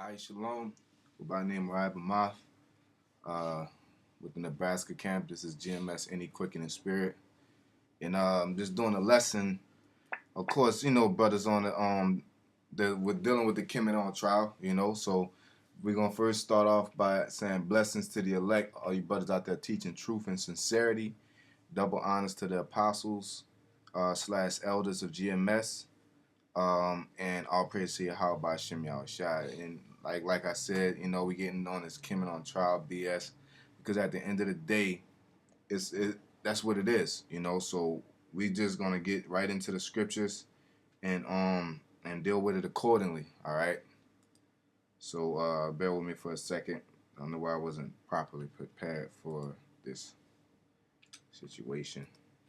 Hi, Shalom. By the name Ryan Math. Uh, with the Nebraska camp. This is GMS Any Quickening Spirit. And I'm just doing a lesson. Of course, brothers on we're dealing with the Kemet on trial, so we're gonna first start off by saying blessings to the elect, all you brothers out there teaching truth and sincerity, double honors to the apostles, slash elders of GMS. And all praise to Yahweh by Shem Shai. And like I said, we getting on this Kemet on trial BS because at the end of the day, that's what it is, So we just gonna get right into the scriptures and deal with it accordingly. All right. So bear with me for a second. I don't know why I wasn't properly prepared for this situation.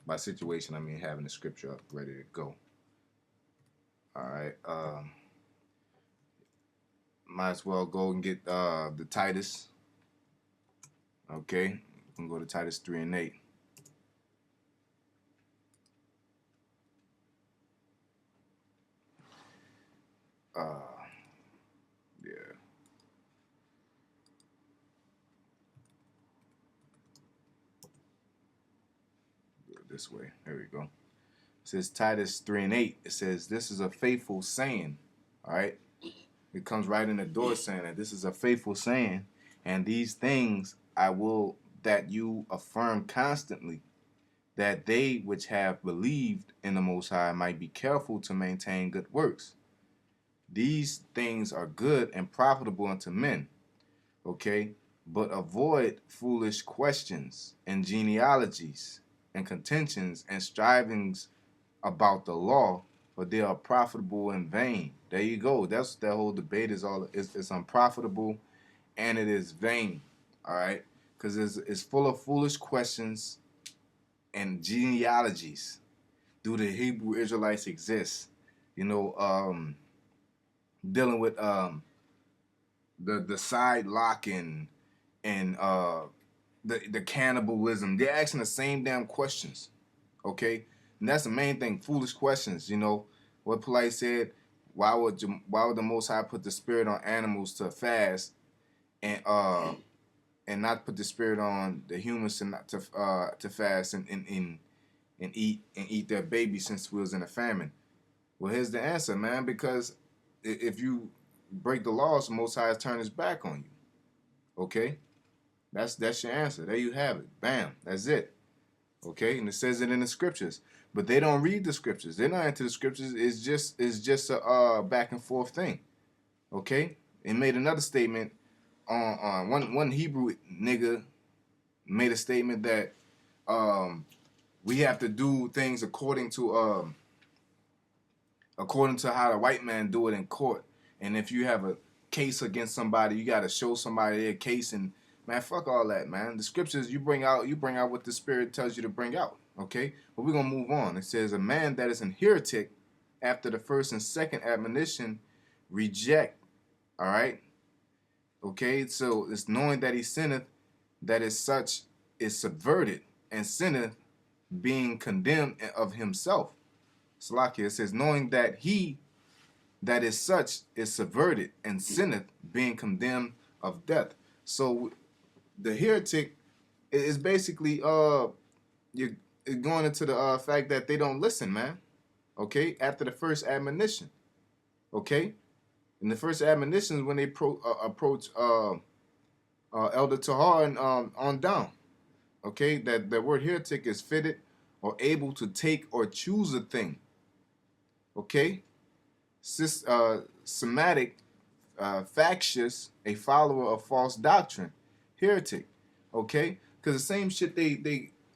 By situation, I mean having the scripture up ready to go. All right. Might as well go and get the Titus. Okay. We can go to Titus 3 and 8. Yeah. Go this way. There we go. It says Titus 3 and 8. It says, this is a faithful saying. All right. It comes right in the door saying that this is a faithful saying. And these things I will that you affirm constantly, that they which have believed in the Most High might be careful to maintain good works. These things are good and profitable unto men. Okay? But avoid foolish questions and genealogies and contentions and strivings about the law, for they are profitable and vain. There you go. That's that whole debate it's unprofitable and it is vain. All right? Because it's full of foolish questions and genealogies. Do the Hebrew Israelites exist? Dealing with the side locking and the cannibalism. They're asking the same damn questions. Okay? And that's the main thing, foolish questions, What Polite said, why would the Most High put the spirit on animals to fast and not put the spirit on the humans to fast and eat their babies since we was in a famine? Well, here's the answer, man. Because if you break the laws, the Most High has turned his back on you. Okay, that's your answer. There you have it. Bam. That's it. Okay, and it says it in the scriptures, but they don't read the scriptures. They're not into the scriptures. It's just a back and forth thing. Okay, and made another statement on one Hebrew nigga made a statement that we have to do things according to how the white man do it in court. And if you have a case against somebody, you got to show somebody their case. And man, fuck all that, man. The scriptures you bring out what the Spirit tells you to bring out. Okay, but we're gonna move on. It says, a man that is an heretic after the first and second admonition reject. All right. Okay, so it's knowing that he sinneth, that is such is subverted, and sinneth, being condemned of himself. Salakia, it says, knowing that he that is such is subverted and sinneth, being condemned of death. So the heretic is basically you're going into the fact that they don't listen, man. Okay, after the first admonition. Okay, and the first admonition is when they approach Elder Tahar and on down. Okay, that the word heretic is fitted or able to take or choose a thing. Okay, Semitic, factious, a follower of false doctrine, heretic. Okay, because the same shit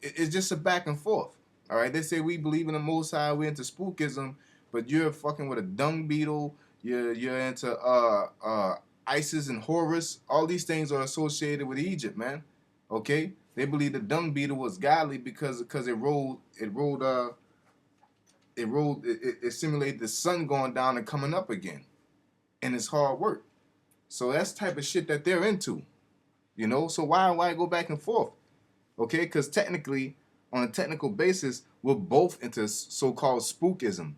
it's just a back and forth. All right, they say we believe in the Most High, we're into spookism, but you're fucking with a dung beetle. You're into Isis and Horus. All these things are associated with Egypt, man. Okay, they believe the dung beetle was godly because it simulated the sun going down and coming up again, and it's hard work. So that's the type of shit that they're into, So why go back and forth? Okay, because technically, on a technical basis, we're both into so-called spookism.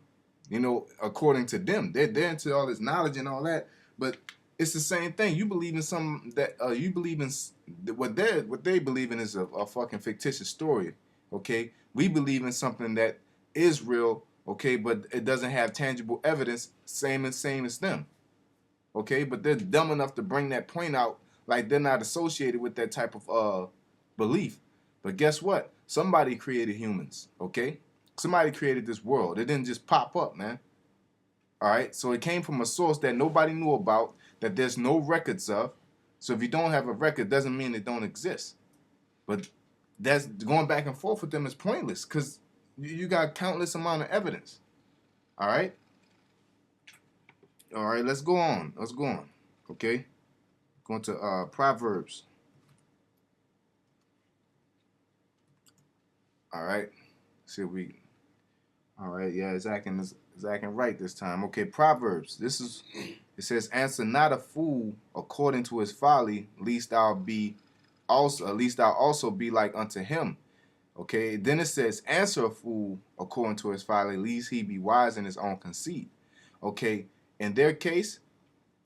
According to them, they're into all this knowledge and all that, but It's the same thing. You believe in something that you believe in what they believe in is a fucking fictitious story. Okay, we believe in something that is real. Okay, but it doesn't have tangible evidence. Same as them. Okay, but they're dumb enough to bring that point out like they're not associated with that type of belief. But guess what? Somebody created humans. Okay, somebody created this world. It didn't just pop up, man. All right, so it came from a source that nobody knew about, that there's no records of. So if you don't have a record, doesn't mean it don't exist. But that's going back and forth with them is pointless because you got countless amount of evidence. All right. All right. Let's go on. Let's go on. Okay. Going to Proverbs. All right. See if we. All right. Yeah, it's acting right this time. Okay. Proverbs. It says, "Answer not a fool according to his folly, lest thou also be like unto him." Okay, then it says, "Answer a fool according to his folly, lest he be wise in his own conceit." Okay, in their case,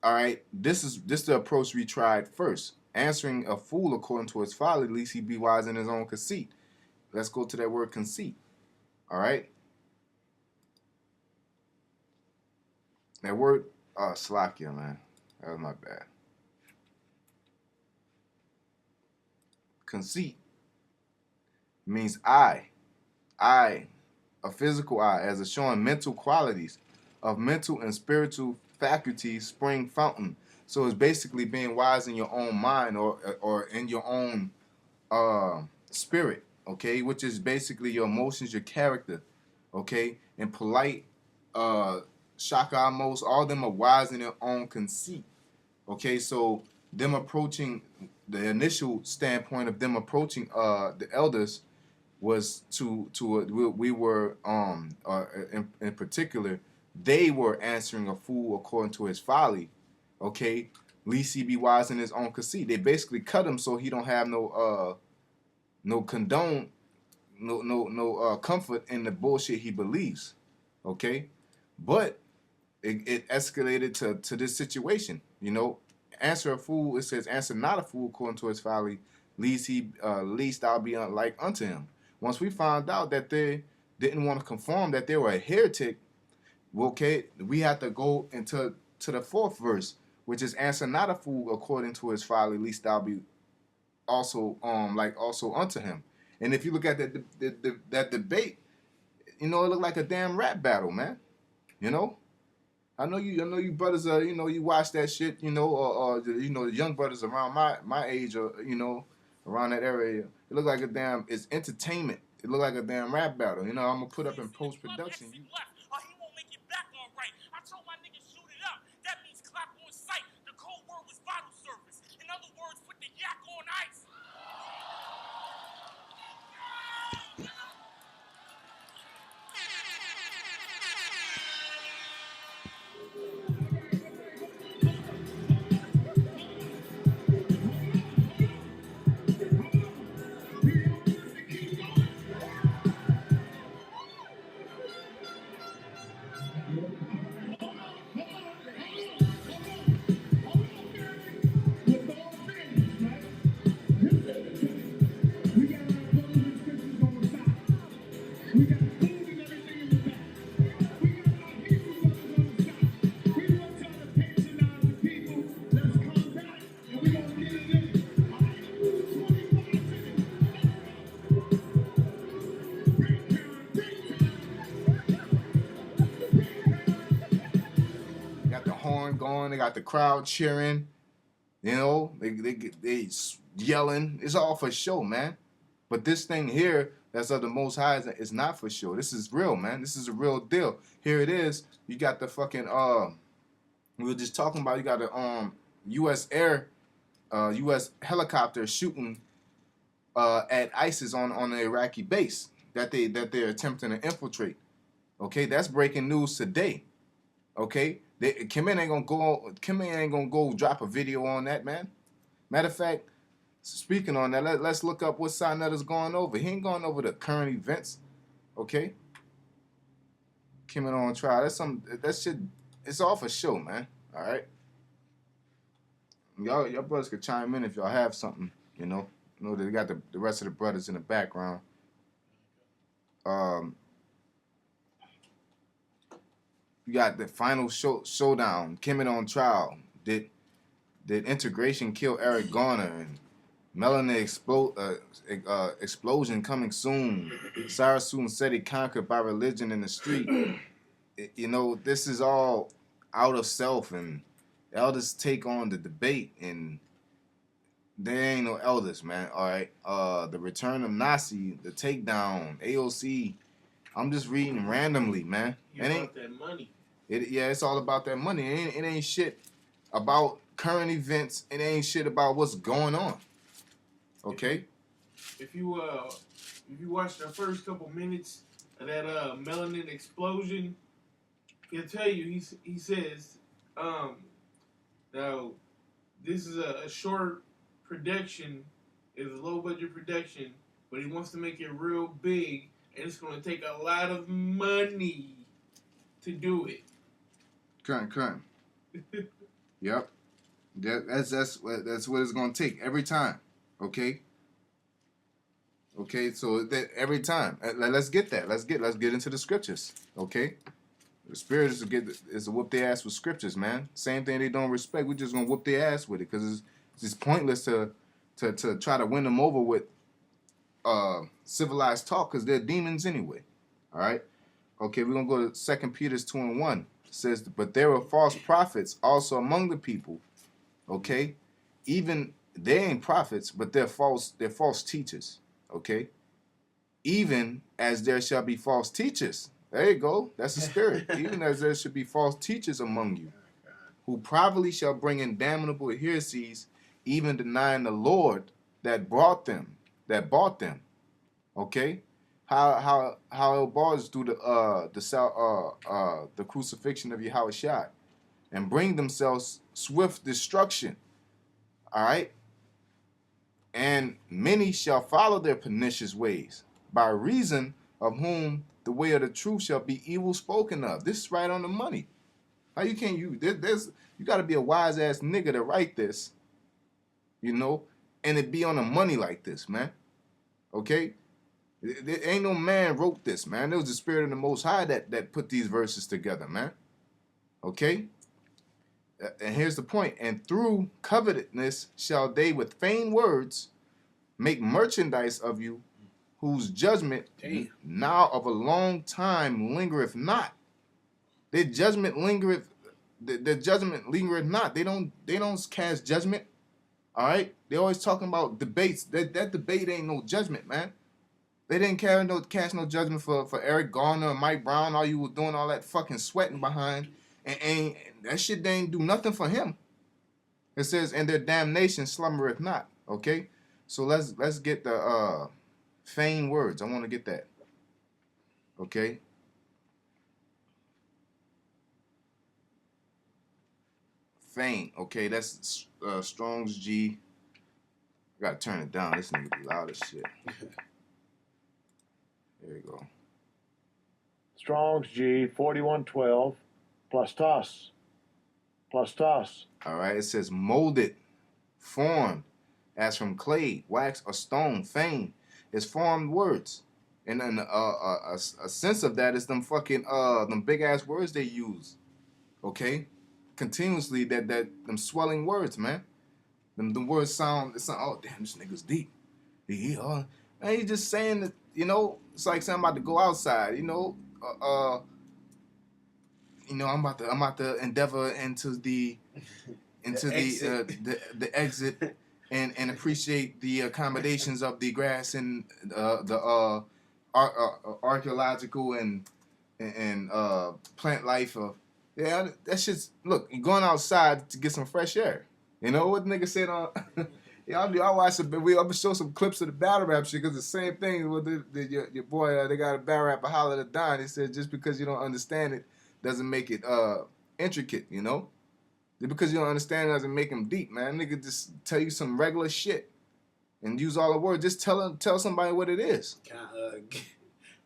all right, this is the approach we tried first. Answering a fool according to his folly, lest he be wise in his own conceit. Let's go to that word conceit. All right, that word, slakia, man, that was my bad. Conceit means I, a physical I, as a showing mental qualities of mental and spiritual faculties spring fountain. So it's basically being wise in your own mind or in your own spirit, okay, which is basically your emotions, your character, okay, and polite, shaka amos, all of them are wise in their own conceit, okay. So them approaching the initial standpoint of them approaching the elders was we were in particular they were answering a fool according to his folly, okay, least he be wise in his own conceit. They basically cut him so he don't have no condone no comfort in the bullshit he believes, okay. But it escalated to this situation, you know. Answer a fool, it says, "Answer not a fool according to his folly, least I'll be like unto him." Once we found out that they didn't want to conform, that they were a heretic, okay, we had to go into the fourth verse, which is, "Answer not a fool according to his folly, least thou be also also unto him." And if you look at that debate, you know, it looked like a damn rap battle, man. You know, I know you brothers you know, you watch that shit, you know, or you know, the young brothers around my age, or you know, around that area. It look like a damn, it's entertainment. It look like a damn rap battle. You know, I'm gonna put up in post production. Got the horn going. They got the crowd cheering. You know, they yelling. It's all for show, man. But this thing here, that's of the Most High, is not for show. This is real, man. This is a real deal. Here it is. You got the fucking we were just talking about. You got the U.S. U.S. helicopter shooting at ISIS on the Iraqi base that they're attempting to infiltrate. Okay, that's breaking news today. Okay, Kim ain't gonna go drop a video on that, man. Matter of fact, speaking on that, let's look up what Sinetter's going over. He ain't going over the current events. Okay, Kim on trial. That shit. It's all for show, man. All right. Y'all brothers could chime in if y'all have something. You know, they got the rest of the brothers in the background. Um, you got the final showdown. Kemet on trial. Did integration kill Eric Garner and Melanin explosion coming soon? Sarasun said he conquered by religion in the street. This is all out of self, and elders take on the debate, and there ain't no elders, man. All right. The return of Nasi, the takedown, AOC. I'm just reading randomly, man. It ain't that money. It's all about that money. It ain't shit about current events. It ain't shit about what's going on. Okay. If you watch the first couple minutes of that melanin explosion, he'll tell you. He says, now this is a short production, it's a low budget production, but he wants to make it real big, and it's going to take a lot of money to do it. Current. Yep. That's what it's going to take every time. Okay. So that every time, let's get that. Let's get into the scriptures. Okay. The spirit is to whoop their ass with scriptures, man. Same thing they don't respect. We're just gonna whoop their ass with it because it's just pointless to try to win them over with civilized talk because they're demons anyway. All right. Okay, we're gonna go to 2 Peter 2:1. It says, but there were false prophets also among the people. Okay, even they ain't prophets, but they're false teachers. Okay, even as there shall be false teachers. There you go. That's the spirit. Even as there should be false teachers among you, who privately shall bring in damnable heresies, even denying the Lord that bought them. Okay, how it bars through the crucifixion of Yahushua, and bring themselves swift destruction. All right, and many shall follow their pernicious ways, by reason of whom the way of the truth shall be evil spoken of. This is right on the money. How you can't you got to be a wise ass nigga to write this, and it be on the money like this, man. Okay, there ain't no man wrote this, man. It was the spirit of the Most High that put these verses together, man. Okay, and here's the point. And through covetousness shall they with vain words make merchandise of you, whose judgment now of a long time lingereth not. Their judgment lingereth. The judgment lingereth not. They don't cast judgment. All right. They always talking about debates. That debate ain't no judgment, man. They didn't cast no judgment for Eric Garner or Mike Brown. All you were doing all that fucking sweating behind, and that shit they ain't do nothing for him. It says, and their damnation slumbereth not. Okay. So let's get the feigned words. I want to get that. Okay. Feign. Okay, that's Strong's G. I gotta turn it down. This nigga be loud as shit. There you go. Strong's G 4112 plus toss. All right. It says molded, formed, as from clay, wax, or stone. Feign is formed words, and then a sense of that is them fucking them big ass words they use. Okay, continuously that them swelling words, man. Them words sound. It's not. Oh damn, this nigga's deep. Man, he's just saying that. It's like saying I'm about to go outside. I'm about to endeavor into the exit and appreciate the accommodations of the grass and the archaeological and plant life. That shit's look. You're going outside to get some fresh air. You know what the nigga said on. I watched it, but I'm gonna show some clips of the battle rap shit because the same thing with your boy. They got a battle rapper holler at Don. He said just because you don't understand it doesn't make it intricate. Just because you don't understand it doesn't make him deep, man. Nigga just tell you some regular shit and use all the words. Just tell somebody what it is.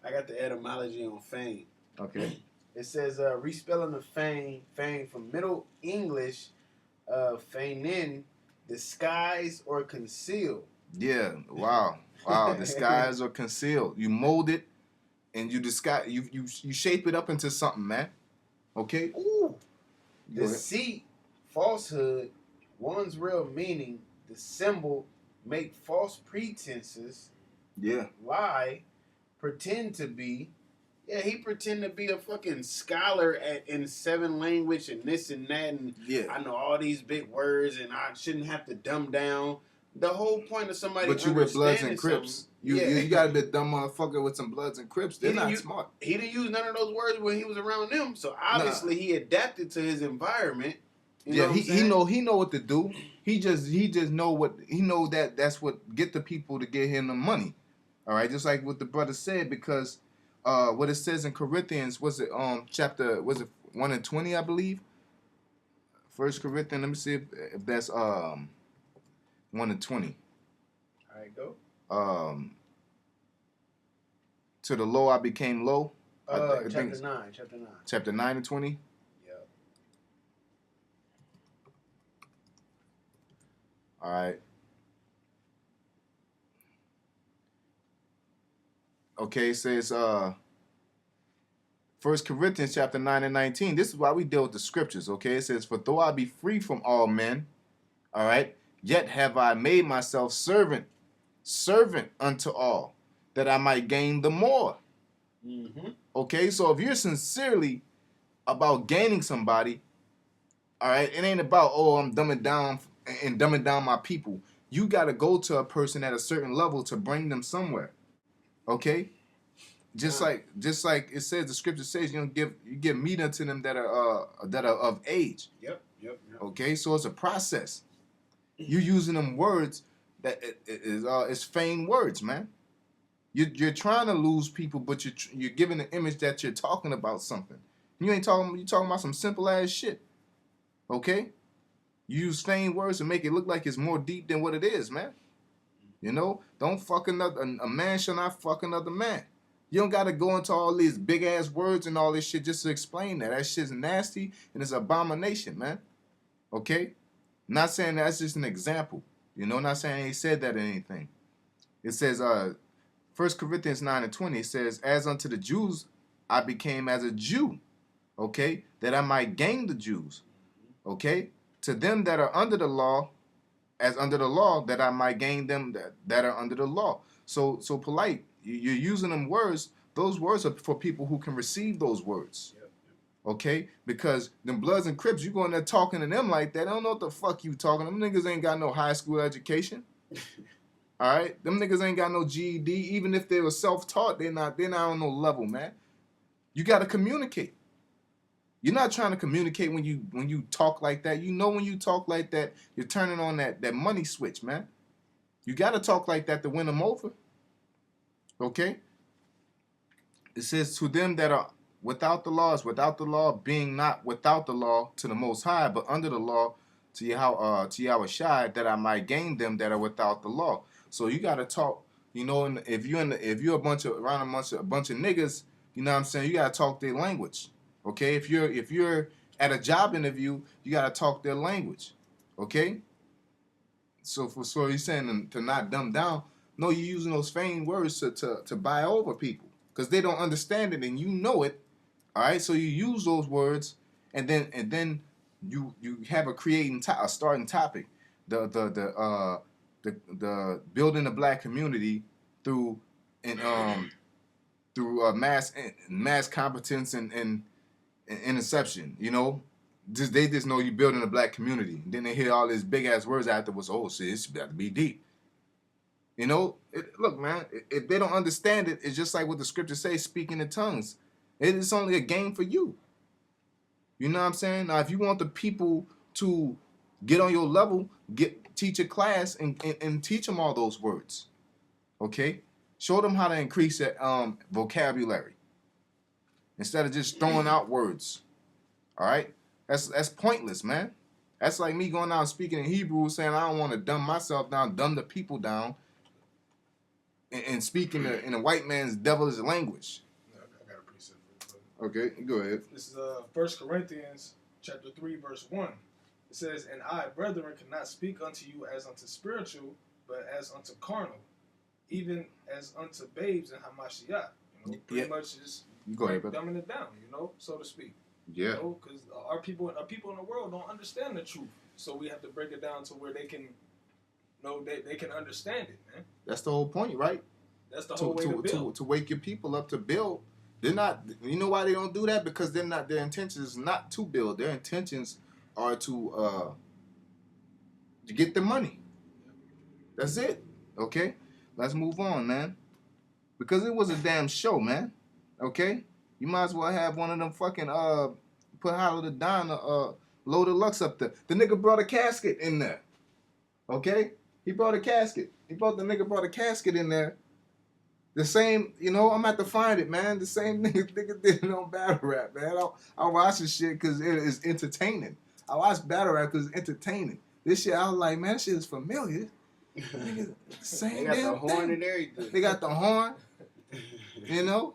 I got the etymology on feign. Okay. It says respelling of feign from Middle English feignin, disguise or conceal. Yeah. Wow. Wow. Disguise or conceal. You mold it and you disguise. You shape it up into something, man. Okay. Ooh. Go ahead. Deceit, falsehood, one's real meaning, dissemble, make false pretenses, Yeah. lie, pretend to be. Yeah, he pretend to be a fucking scholar in 7 language and this and that, and Yeah. I know all these big words and I shouldn't have to dumb down. The whole point of somebody But you with Bloods and understanding Crips. something- You, yeah. you got to be a dumb motherfucker with some Bloods and Crips. They're He not didn't smart. He didn't use none of those words when he was around them, so obviously he adapted to his environment. You know Yeah, what I'm he saying? he know what to do. He just know what he know that's what get the people to get him the money. All right, just like what the brother said, because what it says in Corinthians, was it chapter, was it 1 and 20, I believe? First Corinthians, let me see if that's 1 and 20. All right, go. To the low I became low. I think Chapter it's 9. chapter 9 and 20. Yep. All right. Okay, it says 1 Corinthians chapter 9 and 19. This is why we deal with the scriptures, okay? It says, for though I be free from all men, all right, yet have I made myself servant unto all, that I might gain the more. Mm-hmm. Okay, so if you're sincerely about gaining somebody, all right, it ain't about, oh, I'm dumbing down my people. You got to go to a person at a certain level to bring them somewhere. Okay, just like it says, the scripture says, you give meat unto them that are of age. Yep. Okay, so it's a process. You using them words that is feigned words, man. You're trying to lose people, but you're giving the image that you're talking about something. You ain't talking. You talking about some simple ass shit. Okay, you use feigned words to make it look like it's more deep than what it is, man. You know, don't fuck a man shall not fuck another man. You don't got to go into all these big ass words and all this shit just to explain that. That shit's nasty and it's an abomination, man. Okay? Not saying that's just an example. You know, not saying he said that or anything. It says, 1 Corinthians 9 and 20, it says, as unto the Jews, I became as a Jew, okay, that I might gain the Jews, okay? To them that are under the law, as under the law, that I might gain them that are under the law. So polite, you're using them words. Those words are for people who can receive those words. Yep. Okay? Because them Bloods and Crips, you go in there talking to them like that, they don't know what the fuck you talking. Them niggas ain't got no high school education. All right? Them niggas ain't got no GED. Even if they were self-taught, they're not on no level, man. You got to communicate. You're not trying to communicate when you talk like that. You know when you talk like that, you're turning on that money switch, man. You got to talk like that to win them over. Okay? It says, to them that are without the law, is without the law, being not without the law to the Most High, but under the law to Yahweh Shai, that I might gain them that are without the law. So you got to talk, you know, and if you're a bunch of niggas, you know what I'm saying, you got to talk their language. Okay, if you're at a job interview, you gotta talk their language. Okay, so he's saying to not dumb down. No, you're using those feigned words to buy over people because they don't understand it and you know it. All right, so you use those words and then you have a starting topic, the building the black community through mass competence and interception, you know, they just know you building a black community. Then they hear all these big ass words afterwards. Oh, shit, it's about to be deep. You know, look, man, if they don't understand it, it's just like what the scripture says, speaking in tongues. It is only a game for you. You know what I'm saying? Now, if you want the people to get on your level, teach a class and teach them all those words. Okay, show them how to increase that vocabulary. Instead of just throwing out words. All right? That's pointless, man. That's like me going out and speaking in Hebrew saying I don't want to dumb myself down, dumb the people down, and speaking in a white man's devilish language. I got a precept for you, brother. Okay, go ahead. This is 1 Corinthians chapter 3, verse 1. It says, "And I, brethren, cannot speak unto you as unto spiritual, but as unto carnal, even as unto babes in Hamashiach." You know, pretty much just Go ahead, brother. dumbing it down, you know, so to speak. Yeah. You know, because our people in the world don't understand the truth, so we have to break it down to where they can know they can understand it, man. That's the whole point, right? That's the whole way to build. To wake your people up to build. They're not. You know why they don't do that? Because they're not. Their intentions is not to build. Their intentions are to get the money. That's it. Okay. Let's move on, man. Because it was a damn show, man. Okay. You might as well have one of them fucking put Hollow the Don Low Deluxe up there. The nigga brought a casket in there. Okay. He brought a casket. The nigga brought a casket in there. The same, you know, I'm about to find it, man. The same nigga did it on Battle Rap, man. I watch this shit because it is entertaining. I watch Battle Rap because it's entertaining. This shit, I was like, man, this shit is familiar. Nigga, same They got damn the horn thing. and everything. They got the horn, you know.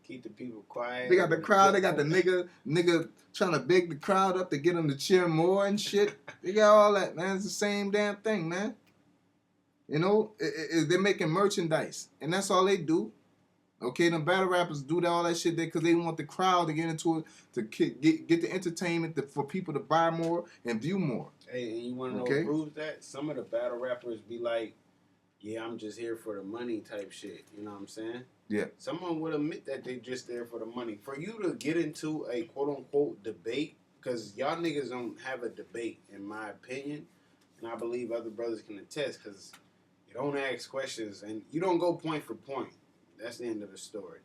Keep the people quiet. They got the crowd. They got the nigga trying to big the crowd up to get them to cheer more and shit. They got all that, man. It's the same damn thing, man. You know, they're making merchandise, and that's all they do. Okay, the battle rappers do all that shit because they want the crowd to get into it, to get the entertainment, for people to buy more and view more. Hey, and you want to know what proves that? Some of the battle rappers be like, yeah, I'm just here for the money type shit. You know what I'm saying? Yeah. Someone would admit that they just there for the money. For you to get into a quote-unquote debate, because y'all niggas don't have a debate, in my opinion, and I believe other brothers can attest, because you don't ask questions, and you don't go point for point. That's the end of the story.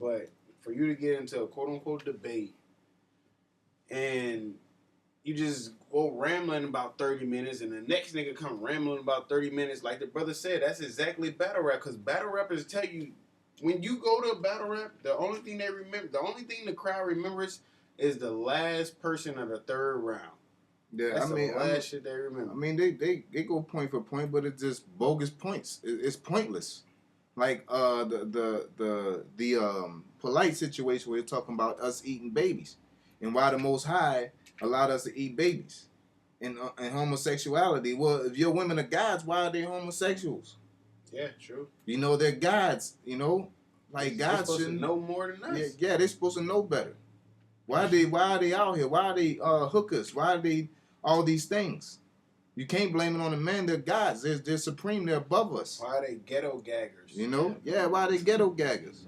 But for you to get into a quote-unquote debate, and you just go rambling about 30 minutes, and the next nigga come rambling about 30 minutes, like the brother said, that's exactly battle rap, because battle rappers tell you, when you go to a battle rap, the only thing the crowd remembers is the last person of the third round. Yeah, That's the last shit they remember. I mean, they go point for point, but it's just bogus points. It's pointless. Like the polite situation where you're talking about us eating babies, and why the Most High allowed us to eat babies, and homosexuality. Well, if your women are gods, why are they homosexuals? Yeah, true. You know, they're gods. You know, like they're gods supposed shouldn't to know more than us. Yeah, they're supposed to know better. Why are they out here? Why are they hookers? Why are they all these things? You can't blame it on the men. They're gods. They're supreme. They're above us. Why are they ghetto gaggers? You know? Yeah, why are they ghetto gaggers?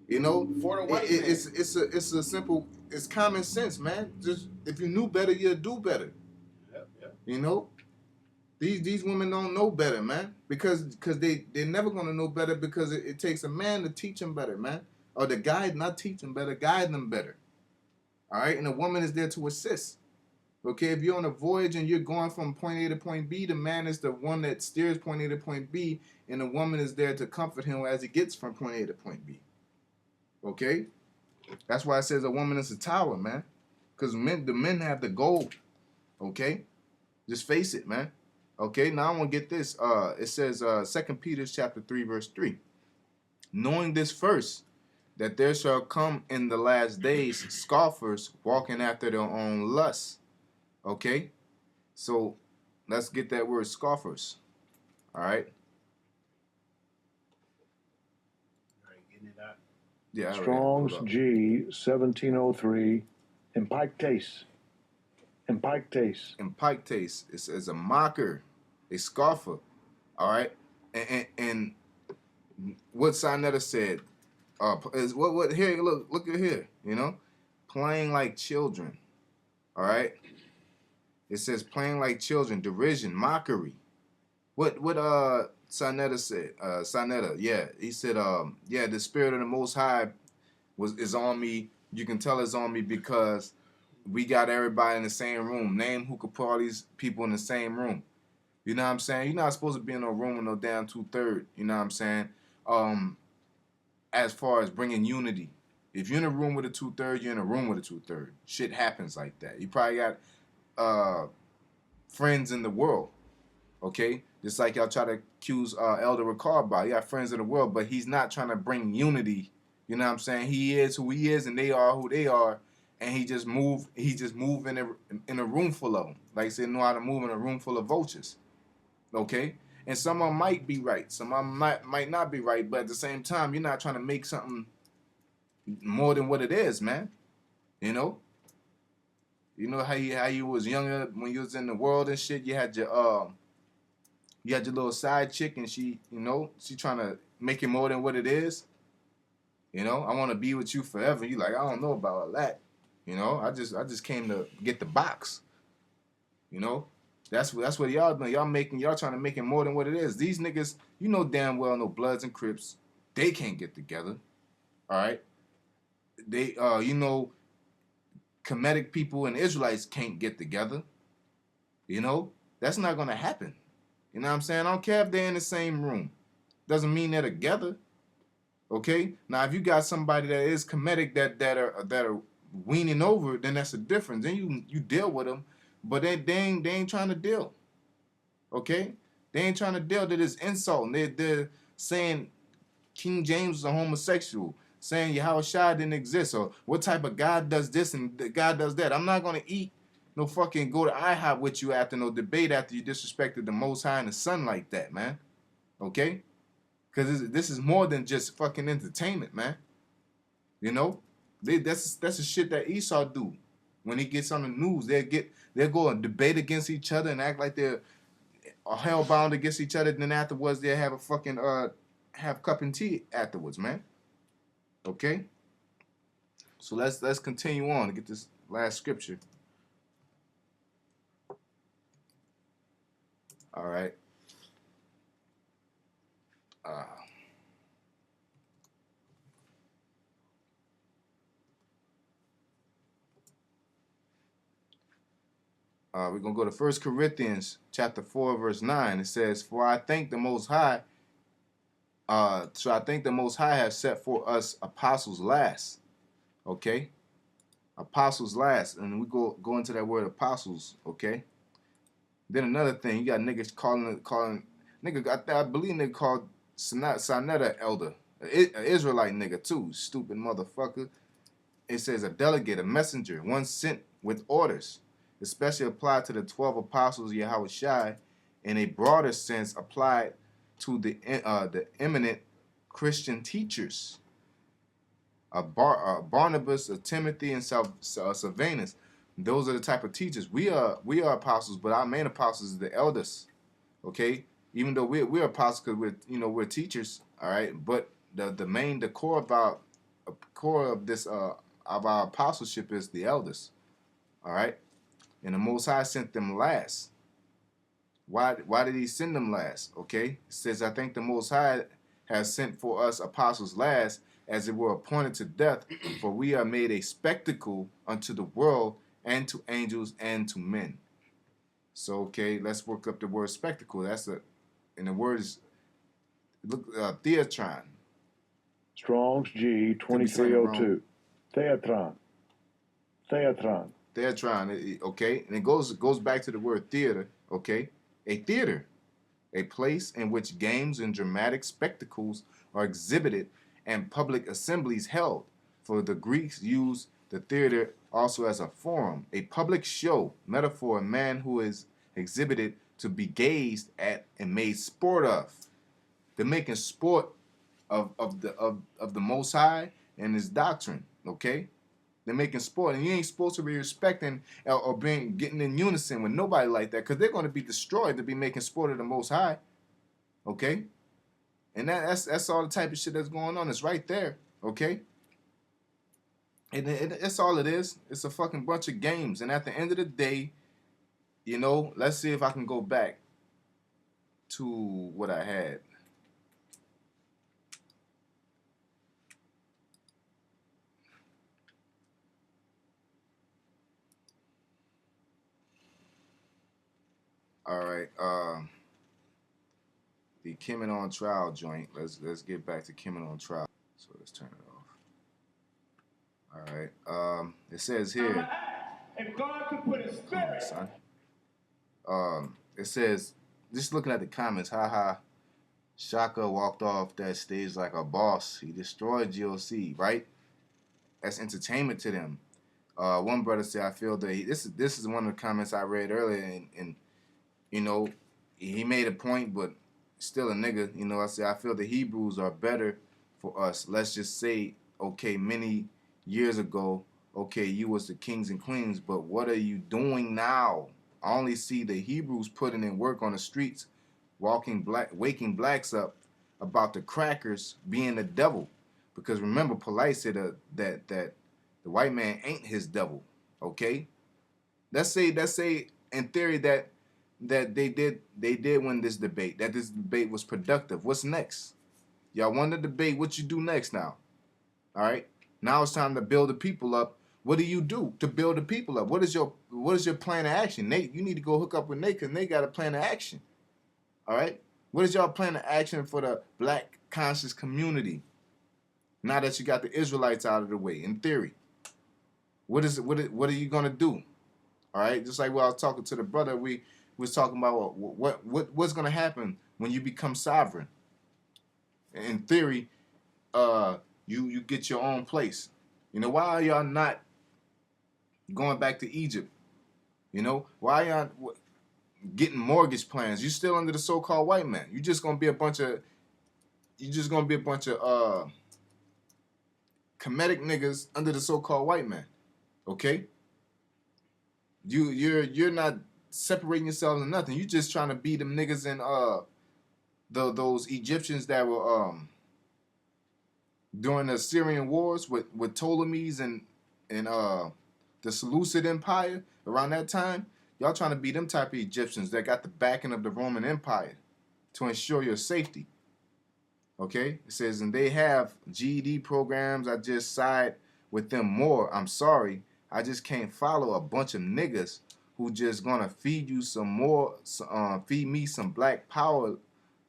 You know? For the white man. It's a simple, it's common sense, man. Just if you knew better, you'd do better. Yep. You know? These women don't know better, man. Because they're never gonna know better, because it takes a man to teach them better, man. Or the guide, not teach them better, guide them better. All right? And a woman is there to assist. Okay, if you're on a voyage and you're going from point A to point B, the man is the one that steers point A to point B, and the woman is there to comfort him as he gets from point A to point B. Okay? That's why it says a woman is a tower, man. Because the men have the gold. Okay? Just face it, man. Okay, now I want to get this. It says 2 Peter chapter 3, verse 3. Knowing this first, that there shall come in the last days scoffers walking after their own lusts. Okay, so let's get that word scoffers. All right. Getting it out. Yeah. Strong's G 1703 in Pike Taste. In Pike Taste. In Pike Taste, it's a mocker, a scoffer. All right, and what Sinetta said is what here. Look at here. You know, playing like children. All right. It says playing like children, derision, mockery. What Sinetta said? Sinetta, yeah, he said, yeah, the spirit of the Most High is on me. You can tell it's on me because we got everybody in the same room. Name who could put all these people in the same room. You know what I'm saying? You're not supposed to be in a room with no damn 2/3. You know what I'm saying? As far as bringing unity, if you're in a room with a 2/3, you're in a room with a 2/3. Shit happens like that. You probably got friends in the world, okay? Just like y'all try to accuse Elder Ricard about. He got friends in the world, but he's not trying to bring unity. You know what I'm saying? He is who he is, and they are who they are, and he just move in a room full of them. Like I said, know how to move in a room full of vultures. Okay? And some of them might be right. Some of them might not be right. But at the same time, you're not trying to make something more than what it is, man. You know? You know how you was younger when you was in the world and shit, you had your little side chick and she trying to make it more than what it is. You know, I want to be with you forever. You like, I don't know about all that. You know, I just came to get the box. You know, that's what y'all doing. Y'all trying to make it more than what it is. These niggas, you know damn well, no Bloods and Crips, they can't get together. All right, they Kemetic people and Israelites can't get together. You know, that's not gonna happen. You know what I'm saying? I don't care if they're in the same room. Doesn't mean they're together. Okay? Now, if you got somebody that is Kemetic that are weaning over, then that's a difference. Then you deal with them, but they ain't trying to deal. Okay? They ain't trying to deal. They're just insulting. They're saying King James was a homosexual, saying Yahweh Shai didn't exist, or what type of God does this and God does that. I'm not gonna eat no fucking go to IHOP with you after no debate after you disrespected the Most High and the Son like that, man. Okay? Because this is more than just fucking entertainment, man. You know? That's the shit that Esau do. When he gets on the news, they'll go and debate against each other and act like they're hellbound against each other. Then afterwards, they'll have a fucking have cup and tea afterwards, man. Okay? So let's continue on to get this last scripture. All right. We're going to go to 1 Corinthians chapter 4, verse 9. It says, For I think the Most High, have set for us apostles last. Okay? Apostles last. And we go into that word apostles, okay? Then another thing, you got niggas calling nigga, I believe nigga called Sinetta elder. An Israelite nigga too, stupid motherfucker. It says a delegate, a messenger, one sent with orders, especially applied to the 12 apostles of Yahweh Shai, in a broader sense applied to the eminent Christian teachers. Barnabas, Timothy, and Silvanus. Those are the type of teachers. We are apostles, but our main apostles is the elders. Okay? Even though we're apostles because we're teachers, all right? But the core of this of our apostleship is the elders. All right? And the Most High sent them last. Why did he send them last? Okay? It says, I think the Most High has sent for us apostles last, as it were appointed to death, for we are made a spectacle unto the world, and to angels, and to men. So, okay, let's work up the word spectacle. And the word is, theatron. Strong's G 2302. Theatron. Theatron, okay? And it goes back to the word theater, okay? A theater, a place in which games and dramatic spectacles are exhibited and public assemblies held. For the Greeks used the theater also as a forum, a public show, metaphor, a man who is exhibited to be gazed at and made sport of. They're making sport of the Most High and his doctrine, okay? They're making sport, and you ain't supposed to be respecting or getting in unison with nobody like that, because they're going to be destroyed to be making sport of the Most High, okay? And that's all the type of shit that's going on. It's right there, okay? And it's all it is. It's a fucking bunch of games. And at the end of the day, let's see if I can go back to what I had. All right. The Kemet on Trial joint. Let's get back to Kemet on Trial. So let's turn it off. All right. It says here. If God could put a spirit. Son. It says, just looking at the comments, haha. Shaka walked off that stage like a boss. He destroyed GOC, right? That's entertainment to them. One brother said, I feel that this is one of the comments I read earlier, and you know, he made a point, but still a nigga. You know, I said I feel the Hebrews are better for us. Let's just say, okay, many years ago, okay, you was the kings and queens, but what are you doing now? I only see the Hebrews putting in work on the streets, waking blacks up about the crackers being the devil. Because remember, Polite said that the white man ain't his devil. Okay, let's say in theory that they did win this debate. That this debate was productive. What's next? Y'all won the debate. What you do next now? All right. Now it's time to build the people up. What do you do to build the people up? What is your plan of action? Nate, you need to go hook up with Nate because Nate got a plan of action. All right. What is y'all plan of action for the black conscious community? Now that you got the Israelites out of the way, in theory, what are you gonna do? All right. Just like when I was talking to the brother, we was talking about what's gonna happen when you become sovereign. In theory, you get your own place. You know, why are y'all not going back to Egypt? You know, why are y'all getting mortgage plans? You still under the so-called white man. You just gonna be a bunch of comedic niggas under the so-called white man. Okay? You're not separating yourselves or nothing. You just trying to be them niggas in those Egyptians that were during the Syrian wars with Ptolemies and the Seleucid Empire around that time. Y'all trying to be them type of Egyptians that got the backing of the Roman Empire to ensure your safety. Okay? It says, and they have GED programs. I just side with them more. I'm sorry. I just can't follow a bunch of niggas who just gonna feed you some more, feed me some black power.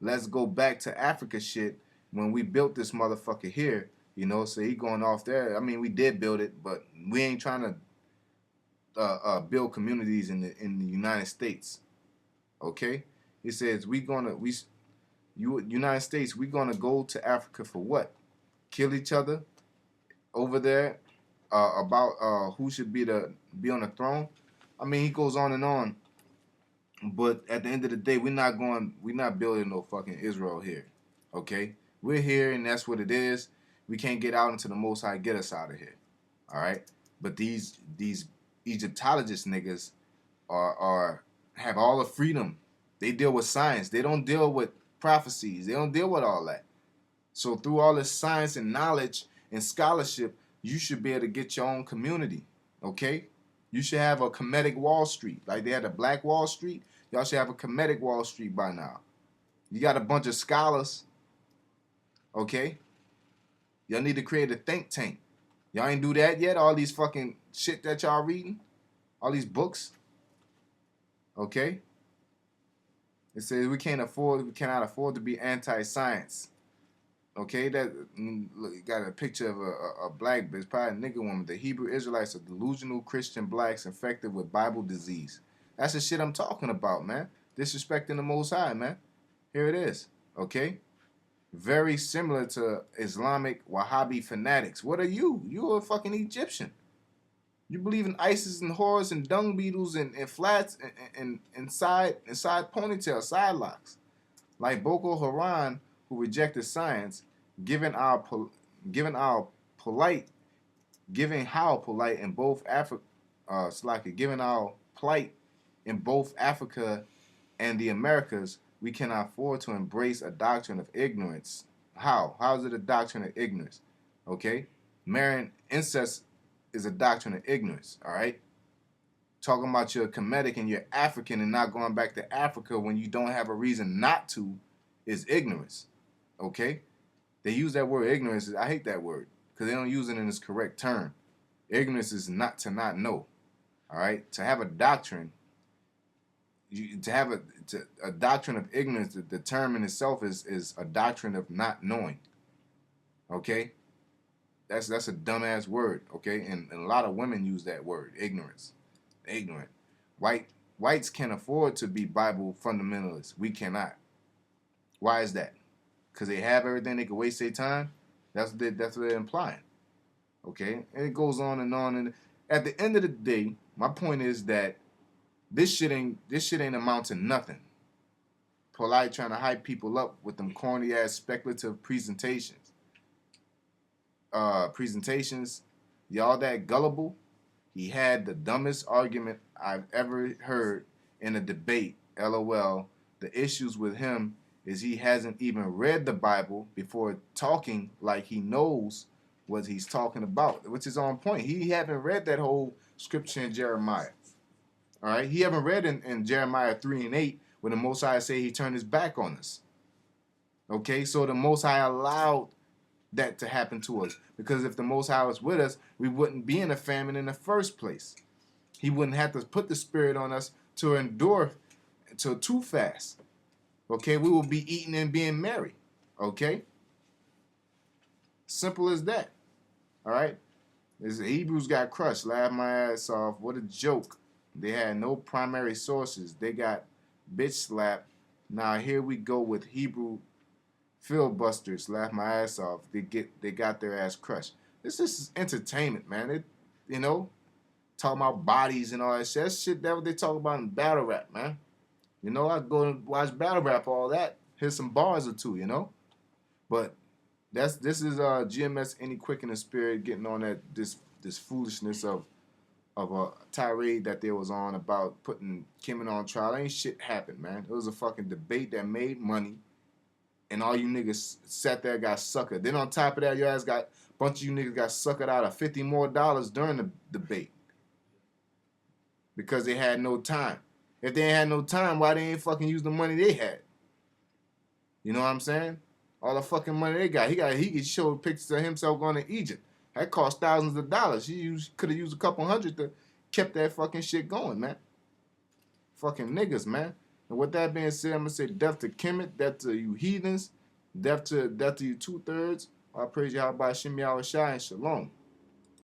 Let's go back to Africa shit when we built this motherfucker here. You know, so he going off there. I mean, we did build it, but we ain't trying to build communities in the United States. Okay? He says United States, we gonna go to Africa for what? Kill each other over there about who should be on the throne. I mean, he goes on and on, but at the end of the day, we're not building no fucking Israel here. Okay, we're here, and that's what it is. We can't get out until the Most High get us out of here. All right, but these Egyptologist niggas have all the freedom. They deal with science. They don't deal with prophecies. They don't deal with all that. So through all this science and knowledge and scholarship, you should be able to get your own community. Okay? You should have a Kemetic Wall Street. Like they had a Black Wall Street. Y'all should have a Kemetic Wall Street by now. You got a bunch of scholars. Okay? Y'all need to create a think tank. Y'all ain't do that yet? All these fucking shit that y'all reading? All these books? Okay? It says we cannot afford to be anti-science. Okay, that look, got a picture of a black bitch, probably a nigga woman. The Hebrew Israelites are delusional Christian blacks infected with Bible disease. That's the shit I'm talking about, man. Disrespecting the Most High, man. Here it is. Okay, very similar to Islamic Wahhabi fanatics. What are you? You're a fucking Egyptian. You believe in ISIS and horrors and dung beetles and flats and inside ponytail side locks, like Boko Haram, who rejected science, given how polite in both Africa and the Americas, we cannot afford to embrace a doctrine of ignorance. How? How is it a doctrine of ignorance? Okay, marrying incest is a doctrine of ignorance. All right, talking about you're Kemetic and you're African and not going back to Africa when you don't have a reason not to is ignorance. Okay? They use that word ignorance. I hate that word because they don't use it in its correct term. Ignorance is not to not know. All right? To have a doctrine, to have a doctrine of ignorance, the term in itself is a doctrine of not knowing. Okay? That's a dumbass word. Okay? And a lot of women use that word, ignorance. Ignorant. Whites can afford to be Bible fundamentalists. We cannot. Why is that? Because they have everything, they can waste their time. That's what they're implying. Okay? And it goes on and on. And at the end of the day, my point is that this shit ain't amount to nothing. Polite trying to hype people up with them corny ass speculative presentations. Y'all that gullible. He had the dumbest argument I've ever heard in a debate. LOL. The issues with him is he hasn't even read the Bible before talking like he knows what he's talking about, which is on point. He haven't read that whole scripture in Jeremiah. All right? He haven't read in Jeremiah 3 and 8 when the Most High say he turned his back on us. Okay? So the Most High allowed that to happen to us. Because if the Most High was with us, we wouldn't be in a famine in the first place. He wouldn't have to put the Spirit on us to endure until too fast. Okay? We will be eating and being merry. Okay? Simple as that. All right? The Hebrews got crushed. Laughed my ass off. What a joke. They had no primary sources. They got bitch slapped. Now here we go with Hebrew filibusters. Laugh my ass off. They got their ass crushed. This is entertainment, man. Talking about bodies and all that shit. That's shit that what they talk about in battle rap, man. I go and watch battle rap, all that. Hear some bars or two, But this is GMS Any Quick in the Spirit getting on that this foolishness of a tirade that they was on about putting Kim on trial. Ain't shit happened, man. It was a fucking debate that made money, and all you niggas sat there got suckered. Then on top of that, your ass got a bunch of you niggas got suckered out of $50 more during the debate because they had no time. If they ain't had no time, why they ain't fucking use the money they had? You know what I'm saying? All the fucking money they got. He showed pictures of himself going to Egypt. That cost thousands of dollars. He could have used a couple hundred to kept that fucking shit going, man. Fucking niggas, man. And with that being said, I'm gonna say death to Kemet, death to you heathens, death to you 2/3. I praise you, how about Shem Yahweh Shai and Shalom.